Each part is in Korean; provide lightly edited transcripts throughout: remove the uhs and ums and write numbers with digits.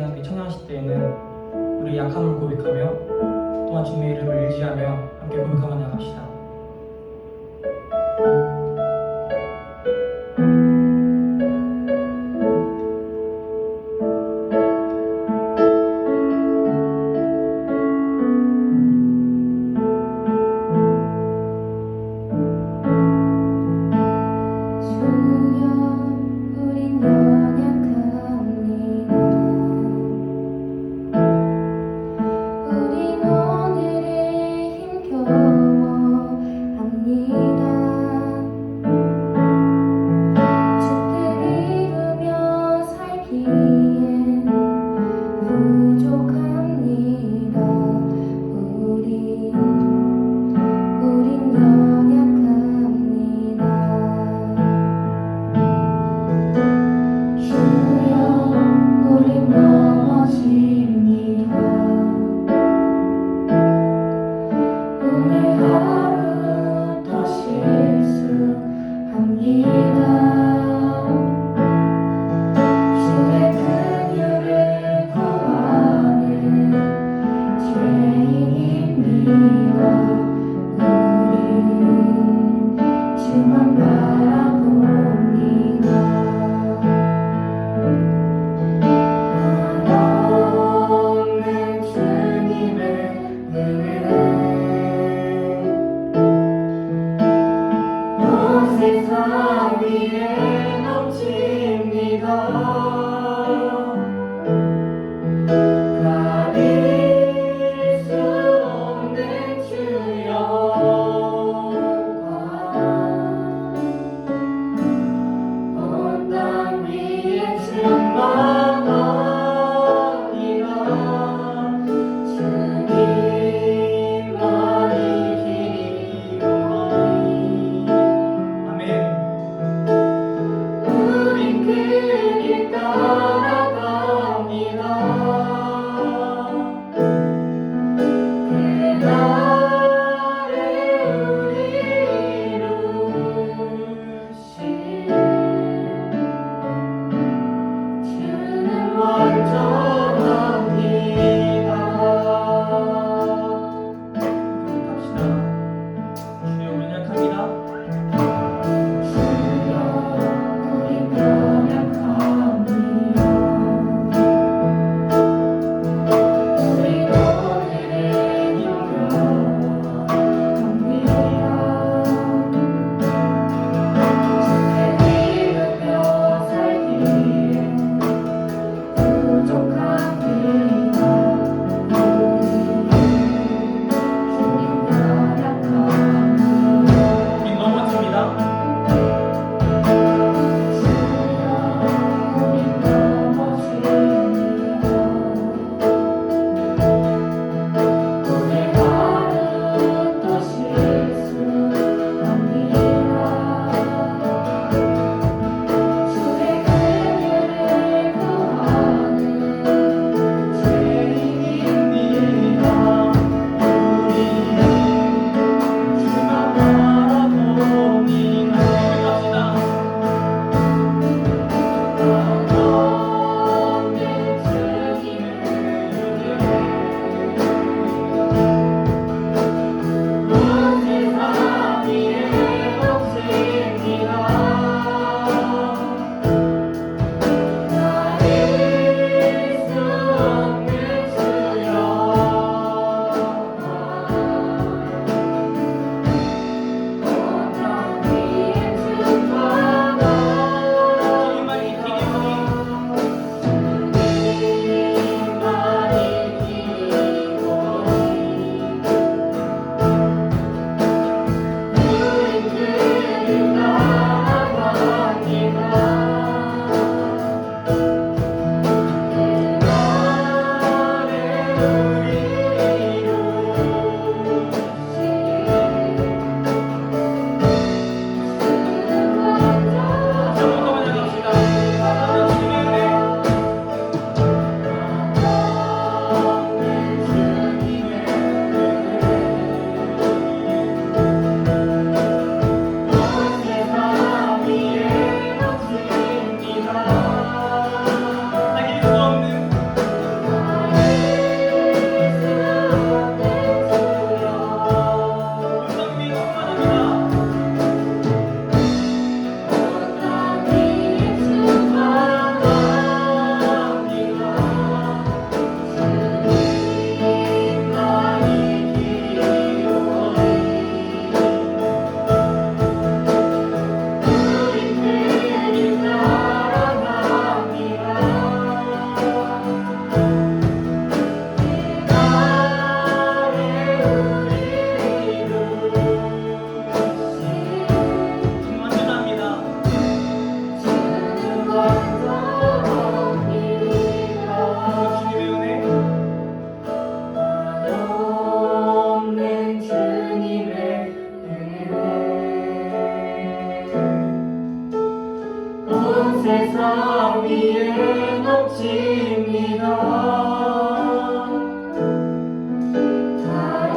함께 청년하실 때에는 우리 약함을 고백하며 또한 주님의 이름을 의지하며 함께 고백하며 나갑시다. 우린 오늘을 힘겨워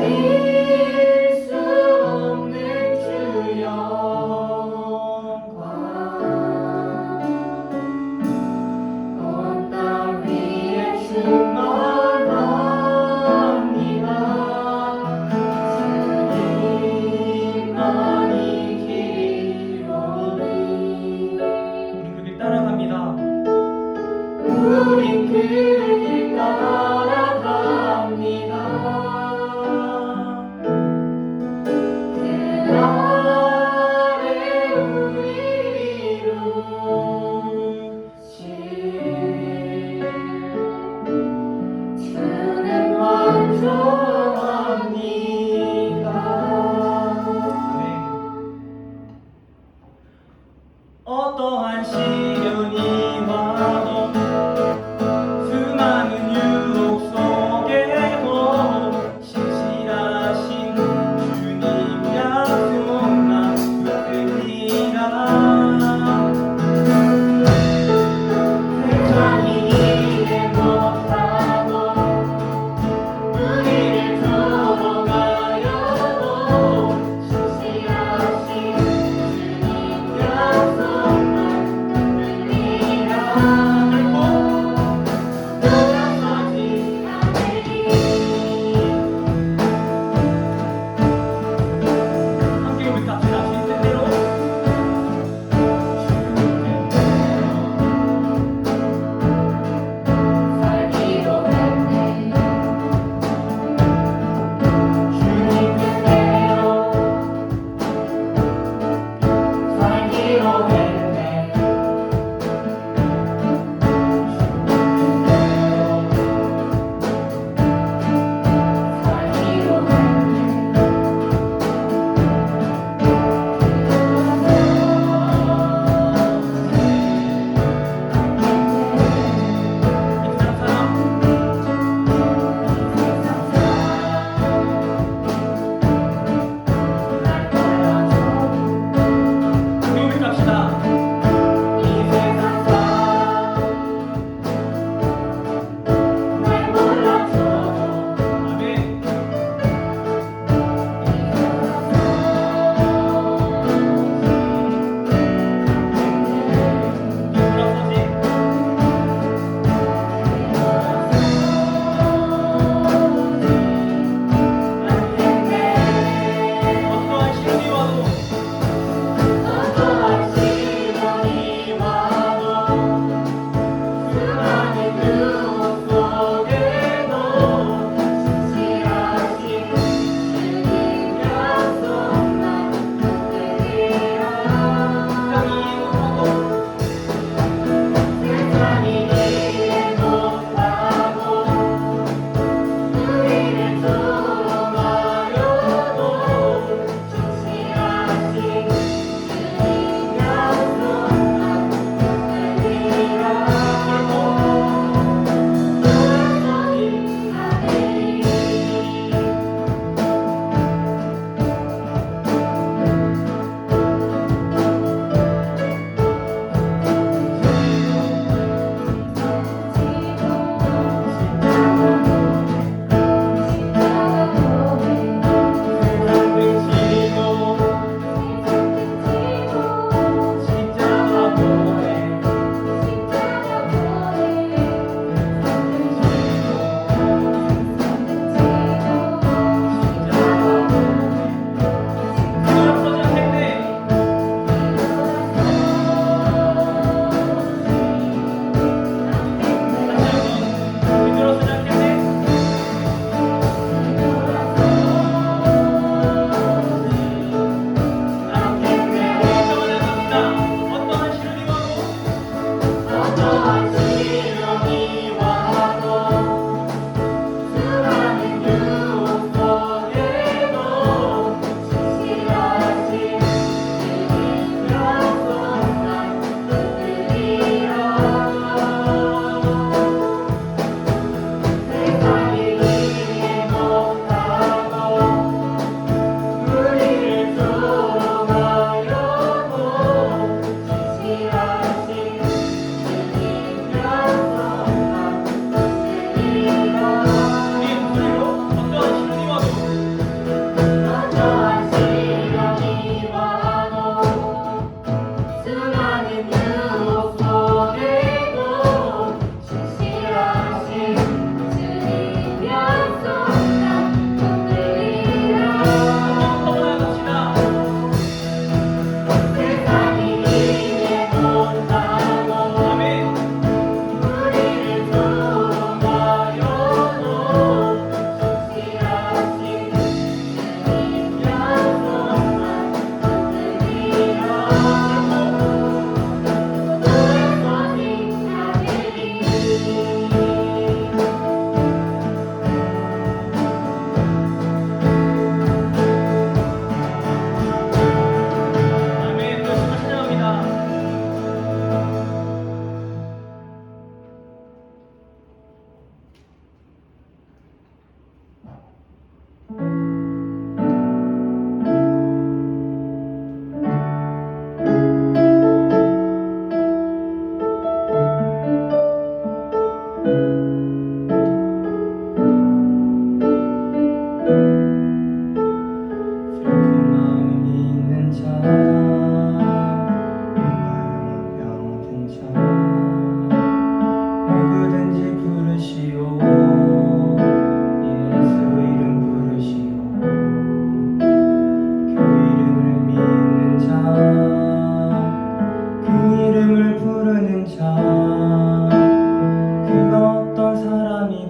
가릴 수 없는 주 영광 온 땅 위에 충만합니다. 주님만이 기로리 우리 그 길 따라갑니다. 우린 그 길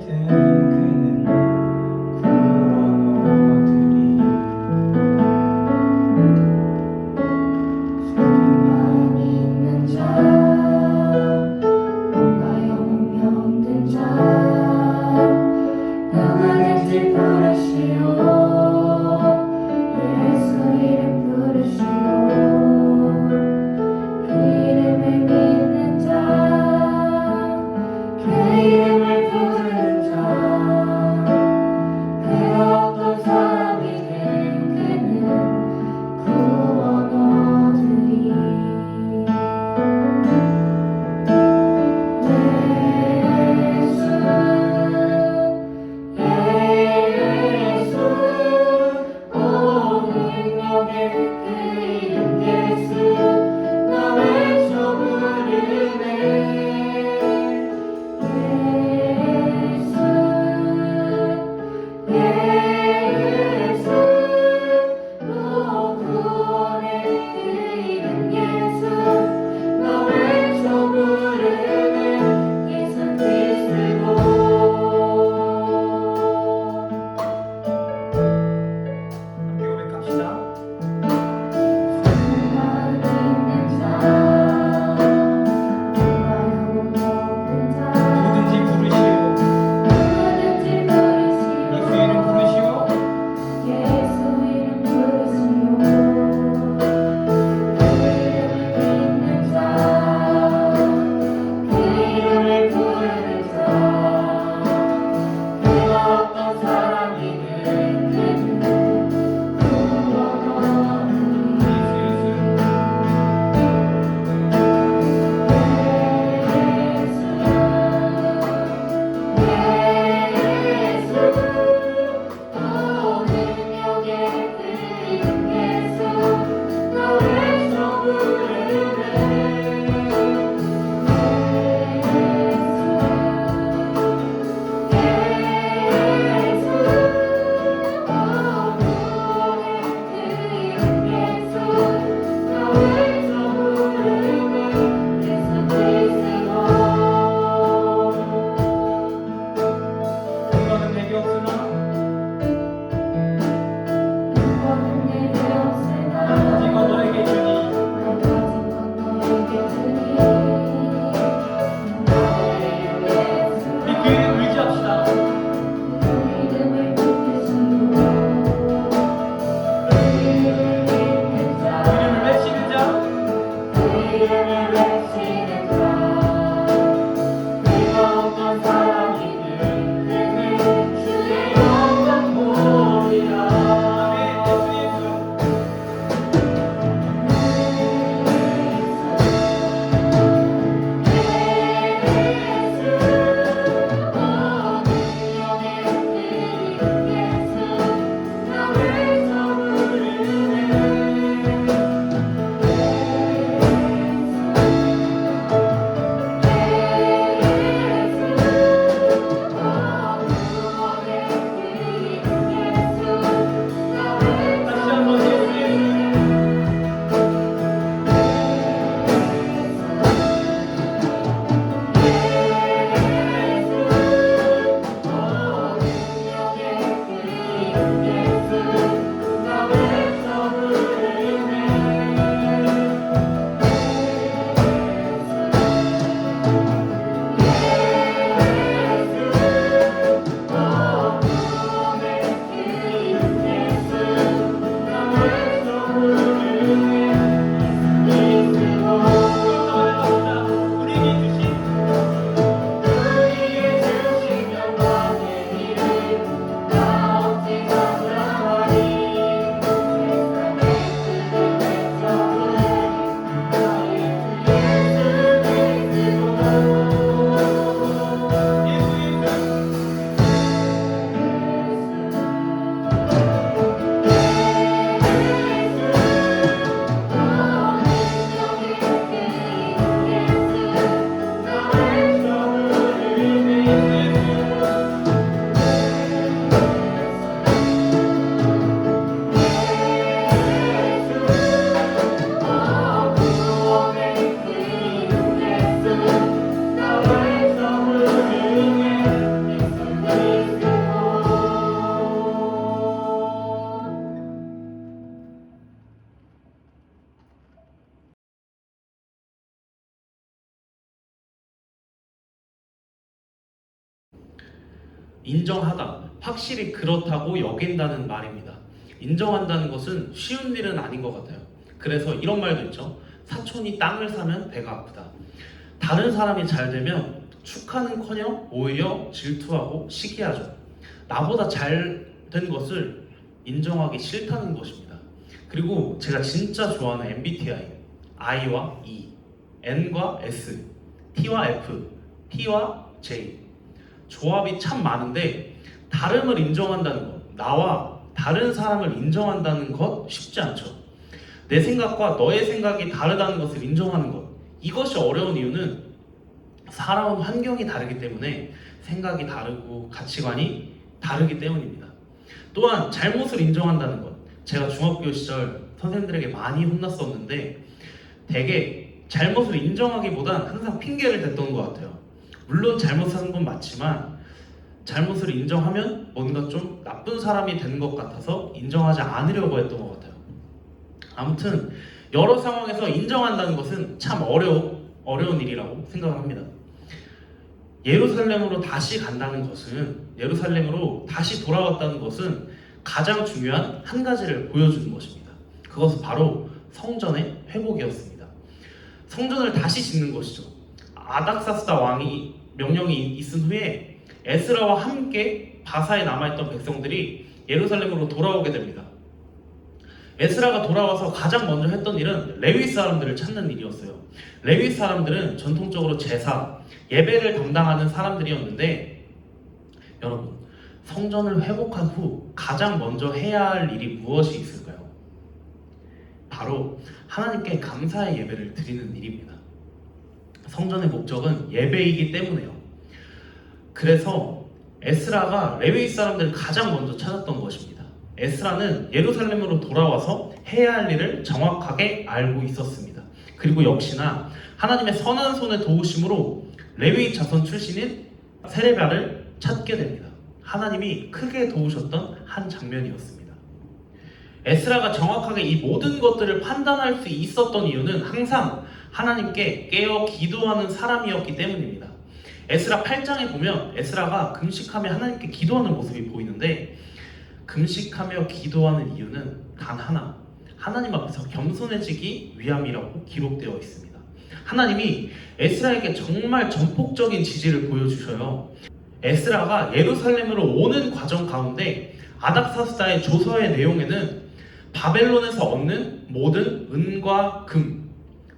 같은 그는 구원 얻으리. 수만 있는 자 뭔가 영혼 병든 자 누구든지 부르시오 예수 이름 부르시오 그 이름을 믿는 자 그 이름을 부르는 자 그 어떤 사람이든 그는 구원 얻으리 예수 오 능력의 그 이름 예수 나 외쳐 부르네 예수 오 구원의 그 이름 예수 나 외쳐 부르네 예수 그리스도 함께 고백합시다. 수만 있는 자 누가 영혼 없는 자 누구든지 부르시오. 누구든지 부르시오 예수 이름 부르시오. 예수 이름 부르시오 그 이름을 믿는 자그 이름을 부르는 자그 어떤 사람이든 그는 구원 얻으리 예수 오 능력의 그 이름 예수 나 외쳐 부르네 예수 오 구원의 그 이름 예수 나 외쳐 부르네 예수 그리스도 너는 내게 없으나 너는 내게 없으나 가진 건 너에게 주니. 내 가진 건 너에게 주니 나의 이름 예수 우리 그 이름 의지합시다. 그 이름을 믿으시오 그 이름을 믿는 그 자 이름을 외치는 자. 그 이름을 외치는 자그 어떤 사람이든 그는 주의 영광 보리라 아멘. 예수 예수. 예수 오 인정하다, 확실히 그렇다고 여긴다는 말입니다. 인정한다는 것은 쉬운 일은 아닌 것 같아요. 그래서 이런 말도 있죠. 사촌이 땅을 사면 배가 아프다. 다른 사람이 잘 되면 축하는커녕 오히려 질투하고 시기하죠. 나보다 잘 된 것을 인정하기 싫다는 것입니다. 그리고 제가 진짜 좋아하는 MBTI, I와 E, N과 S, T와 F, P와 J. 조합이 참 많은데 다름을 인정한다는 것, 나와 다른 사람을 인정한다는 것 쉽지 않죠. 내 생각과 너의 생각이 다르다는 것을 인정하는 것, 이것이 어려운 이유는 살아온 환경이 다르기 때문에 생각이 다르고 가치관이 다르기 때문입니다. 또한 잘못을 인정한다는 것, 제가 중학교 시절 선생님들에게 많이 혼났었는데 되게 잘못을 인정하기보단 항상 핑계를 댔던 것 같아요. 물론 잘못한 건 맞지만 잘못을 인정하면 뭔가 좀 나쁜 사람이 되는 것 같아서 인정하지 않으려고 했던 것 같아요. 아무튼 여러 상황에서 인정한다는 것은 참 어려운 일이라고 생각을 합니다. 예루살렘으로 다시 간다는 것은, 예루살렘으로 다시 돌아왔다는 것은 가장 중요한 한 가지를 보여주는 것입니다. 그것은 바로 성전의 회복이었습니다. 성전을 다시 짓는 것이죠. 아닥사스다 왕이 명령이 있은 후에 에스라와 함께 바사에 남아있던 백성들이 예루살렘으로 돌아오게 됩니다. 에스라가 돌아와서 가장 먼저 했던 일은 레위 사람들을 찾는 일이었어요. 레위 사람들은 전통적으로 제사, 예배를 담당하는 사람들이었는데, 여러분, 성전을 회복한 후 가장 먼저 해야 할 일이 무엇이 있을까요? 바로 하나님께 감사의 예배를 드리는 일입니다. 성전의 목적은 예배이기 때문에요. 그래서 에스라가 레위 사람들을 가장 먼저 찾았던 것입니다. 에스라는 예루살렘으로 돌아와서 해야 할 일을 정확하게 알고 있었습니다. 그리고 역시나 하나님의 선한 손의 도우심으로 레위 자손 출신인 세레비아를 찾게 됩니다. 하나님이 크게 도우셨던 한 장면이었습니다. 에스라가 정확하게 이 모든 것들을 판단할 수 있었던 이유는 항상 하나님께 깨어 기도하는 사람이었기 때문입니다. 에스라 8장에 보면 에스라가 금식하며 하나님께 기도하는 모습이 보이는데, 금식하며 기도하는 이유는 단 하나, 하나님 앞에서 겸손해지기 위함이라고 기록되어 있습니다. 하나님이 에스라에게 정말 전폭적인 지지를 보여주셔요. 에스라가 예루살렘으로 오는 과정 가운데 아닥사스다의 조서의 내용에는 바벨론에서 얻는 모든 은과 금,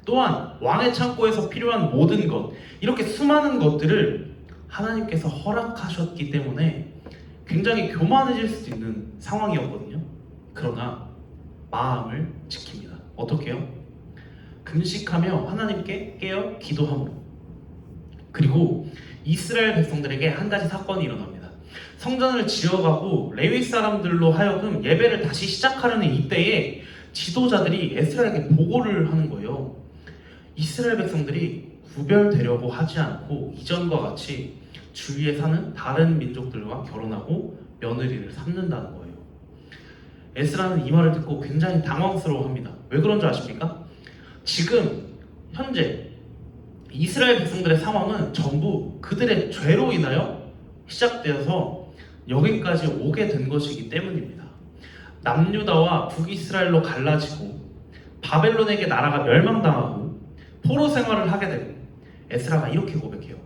또한 왕의 창고에서 필요한 모든 것, 이렇게 수많은 것들을 하나님께서 허락하셨기 때문에 굉장히 교만해질 수도 있는 상황이었거든요. 그러나 마음을 지킵니다. 어떻게요? 금식하며 하나님께 깨어 기도함으로. 그리고 이스라엘 백성들에게 한 가지 사건이 일어납니다. 성전을 지어가고 레위 사람들로 하여금 예배를 다시 시작하려는 이때에 지도자들이 에스라에게 보고를 하는 거예요. 이스라엘 백성들이 구별되려고 하지 않고 이전과 같이 주위에 사는 다른 민족들과 결혼하고 며느리를 삼는다는 거예요. 에스라는 이 말을 듣고 굉장히 당황스러워합니다. 왜 그런 줄 아십니까? 지금 현재 이스라엘 백성들의 상황은 전부 그들의 죄로 인하여 시작되어서 여기까지 오게 된 것이기 때문입니다. 남유다와 북이스라엘로 갈라지고 바벨론에게 나라가 멸망당하고 포로 생활을 하게 되고, 에스라가 이렇게 고백해요.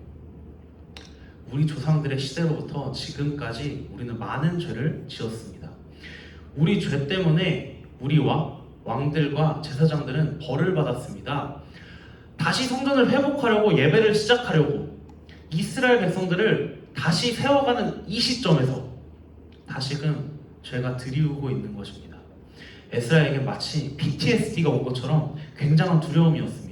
우리 조상들의 시대로부터 지금까지 우리는 많은 죄를 지었습니다. 우리 죄 때문에 우리와 왕들과 제사장들은 벌을 받았습니다. 다시 성전을 회복하려고 예배를 시작하려고 이스라엘 백성들을 다시 세워가는 이 시점에서 다시금 죄가 들이우고 있는 것입니다. 에스라에게 마치 PTSD가 온 것처럼 굉장한 두려움이었습니다.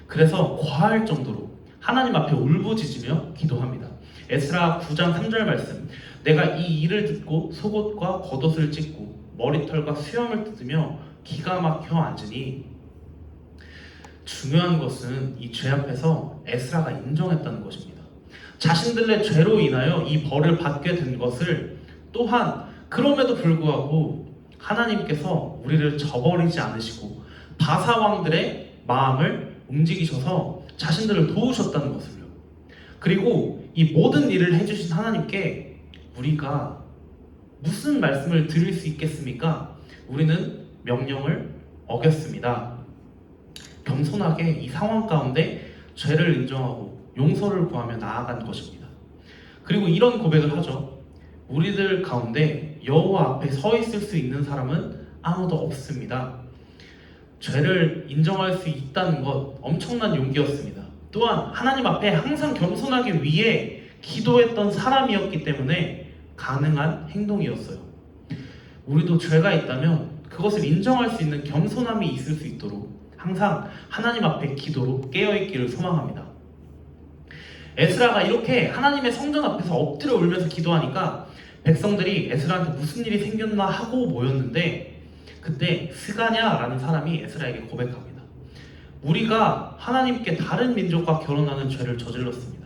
그래서 과할 정도로 하나님 앞에 울부짖으며 기도합니다. 에스라 9장 3절 말씀, 내가 이 일을 듣고 속옷과 겉옷을 찢고 머리털과 수염을 뜯으며 기가 막혀 앉으니, 중요한 것은 이 죄 앞에서 에스라가 인정했다는 것입니다. 자신들의 죄로 인하여 이 벌을 받게 된 것을, 또한 그럼에도 불구하고 하나님께서 우리를 저버리지 않으시고 바사 왕들의 마음을 움직이셔서 자신들을 도우셨다는 것을요. 그리고 이 모든 일을 해주신 하나님께 우리가 무슨 말씀을 드릴 수 있겠습니까? 우리는 명령을 어겼습니다. 겸손하게 이 상황 가운데 죄를 인정하고 용서를 구하며 나아간 것입니다. 그리고 이런 고백을 하죠. 우리들 가운데 여호와 앞에 서 있을 수 있는 사람은 아무도 없습니다. 죄를 인정할 수 있다는 것 엄청난 용기였습니다. 또한 하나님 앞에 항상 겸손하기 위해 기도했던 사람이었기 때문에 가능한 행동이었어요. 우리도 죄가 있다면 그것을 인정할 수 있는 겸손함이 있을 수 있도록 항상 하나님 앞에 기도로 깨어있기를 소망합니다. 에스라가 이렇게 하나님의 성전 앞에서 엎드려 울면서 기도하니까 백성들이 에스라한테 무슨 일이 생겼나 하고 모였는데 그때 스가냐라는 사람이 에스라에게 고백합니다. 우리가 하나님께 다른 민족과 결혼하는 죄를 저질렀습니다.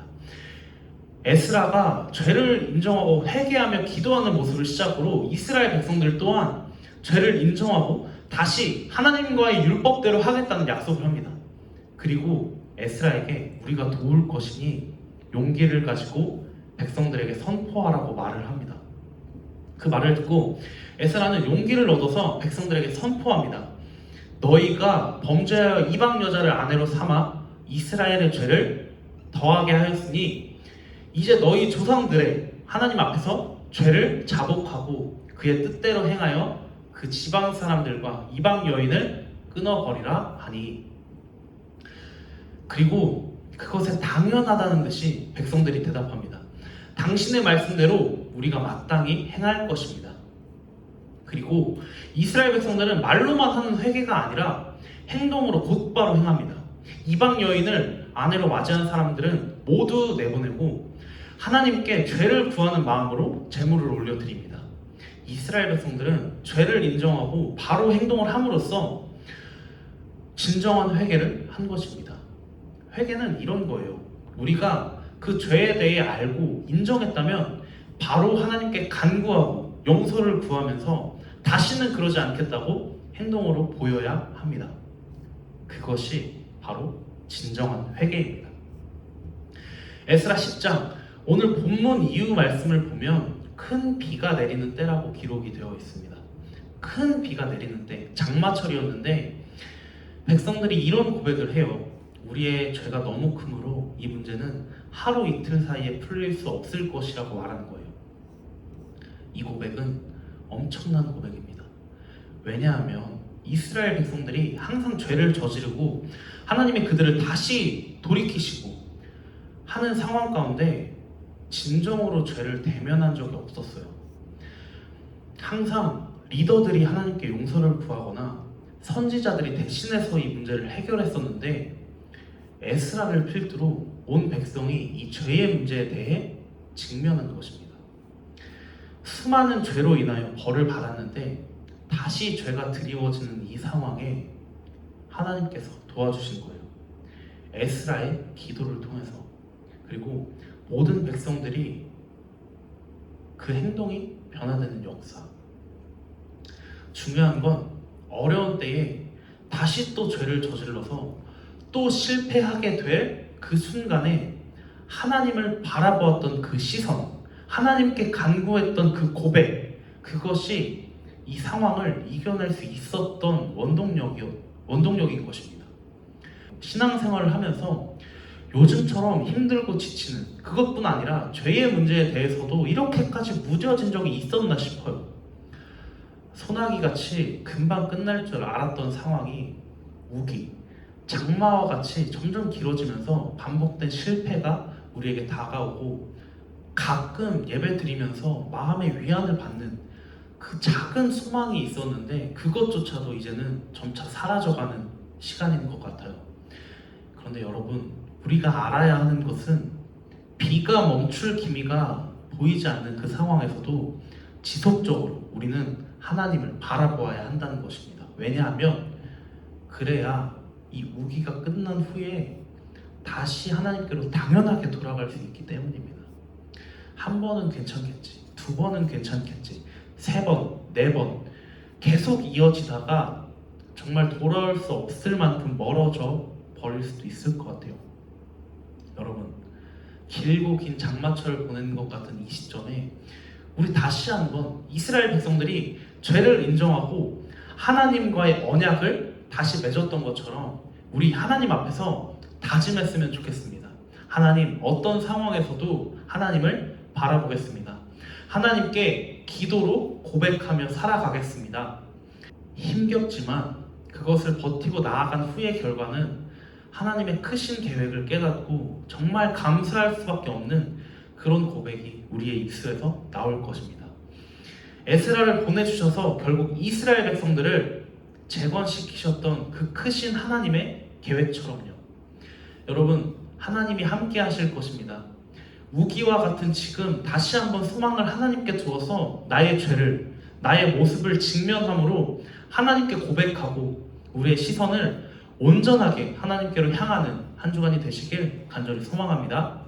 에스라가 죄를 인정하고 회개하며 기도하는 모습을 시작으로 이스라엘 백성들 또한 죄를 인정하고 다시 하나님과의 율법대로 하겠다는 약속을 합니다. 그리고 에스라에게 우리가 도울 것이니 용기를 가지고 백성들에게 선포하라고 말을 합니다. 그 말을 듣고 에스라는 용기를 얻어서 백성들에게 선포합니다. 너희가 범죄하여 이방 여자를 아내로 삼아 이스라엘의 죄를 더하게 하였으니 이제 너희 조상들의 하나님 앞에서 죄를 자복하고 그의 뜻대로 행하여 그 지방 사람들과 이방 여인을 끊어버리라 하니, 그리고 그것에 당연하다는 듯이 백성들이 대답합니다. 당신의 말씀대로 우리가 마땅히 행할 것입니다. 그리고 이스라엘 백성들은 말로만 하는 회개가 아니라 행동으로 곧바로 행합니다. 이방 여인을 아내로 맞이한 사람들은 모두 내보내고 하나님께 죄를 구하는 마음으로 제물을 올려드립니다. 이스라엘 백성들은 죄를 인정하고 바로 행동을 함으로써 진정한 회개를 한 것입니다. 회개는 이런 거예요. 우리가 그 죄에 대해 알고 인정했다면 바로 하나님께 간구하고 용서를 구하면서 다시는 그러지 않겠다고 행동으로 보여야 합니다. 그것이 바로 진정한 회개입니다. 에스라 10장 오늘 본문 이유 말씀을 보면 큰 비가 내리는 때라고 기록이 되어 있습니다. 큰 비가 내리는 때, 장마철이었는데 백성들이 이런 고백을 해요. 우리의 죄가 너무 크므로 이 문제는 하루 이틀 사이에 풀릴 수 없을 것이라고 말하는 거예요. 이 고백은 엄청난 고백입니다. 왜냐하면 이스라엘 백성들이 항상 죄를 저지르고 하나님이 그들을 다시 돌이키시고 하는 상황 가운데 진정으로 죄를 대면한 적이 없었어요. 항상 리더들이 하나님께 용서를 구하거나 선지자들이 대신해서 이 문제를 해결했었는데 에스라를 필두로 온 백성이 이 죄의 문제에 대해 직면한 것입니다. 수많은 죄로 인하여 벌을 받았는데 다시 죄가 드리워지는 이 상황에 하나님께서 도와주신 거예요. 에스라의 기도를 통해서. 그리고 모든 백성들이 그 행동이 변화되는 역사. 중요한 건 어려운 때에 다시 또 죄를 저질러서 또 실패하게 될 그 순간에 하나님을 바라보았던 그 시선, 하나님께 간구했던 그 고백, 그것이 이 상황을 이겨낼 수 있었던 원동력인 것입니다. 신앙생활을 하면서 요즘처럼 힘들고 지치는 그것뿐 아니라 죄의 문제에 대해서도 이렇게까지 무뎌진 적이 있었나 싶어요. 소나기같이 금방 끝날 줄 알았던 상황이 우기, 장마와 같이 점점 길어지면서 반복된 실패가 우리에게 다가오고 가끔 예배 드리면서 마음의 위안을 받는 그 작은 소망이 있었는데 그것조차도 이제는 점차 사라져가는 시간인 것 같아요. 그런데 여러분, 우리가 알아야 하는 것은 비가 멈출 기미가 보이지 않는 그 상황에서도 지속적으로 우리는 하나님을 바라보아야 한다는 것입니다. 왜냐하면 그래야 이 우기가 끝난 후에 다시 하나님께로 당연하게 돌아갈 수 있기 때문입니다. 한 번은 괜찮겠지, 두 번은 괜찮겠지, 세 번, 네 번 계속 이어지다가 정말 돌아올 수 없을 만큼 멀어져 버릴 수도 있을 것 같아요. 여러분, 길고 긴 장마철을 보내는 것 같은 이 시점에 우리 다시 한번 이스라엘 백성들이 죄를 인정하고 하나님과의 언약을 다시 맺었던 것처럼 우리 하나님 앞에서 다짐했으면 좋겠습니다. 하나님, 어떤 상황에서도 하나님을 바라보겠습니다. 하나님께 기도로 고백하며 살아가겠습니다. 힘겹지만 그것을 버티고 나아간 후의 결과는 하나님의 크신 계획을 깨닫고 정말 감사할 수밖에 없는 그런 고백이 우리의 입술에서 나올 것입니다. 에스라를 보내주셔서 결국 이스라엘 백성들을 재건시키셨던 그 크신 하나님의 계획처럼요. 여러분, 하나님이 함께 하실 것입니다. 우기와 같은 지금 다시 한번 소망을 하나님께 두어서 나의 죄를, 나의 모습을 직면함으로 하나님께 고백하고 우리의 시선을 온전하게 하나님께로 향하는 한 주간이 되시길 간절히 소망합니다.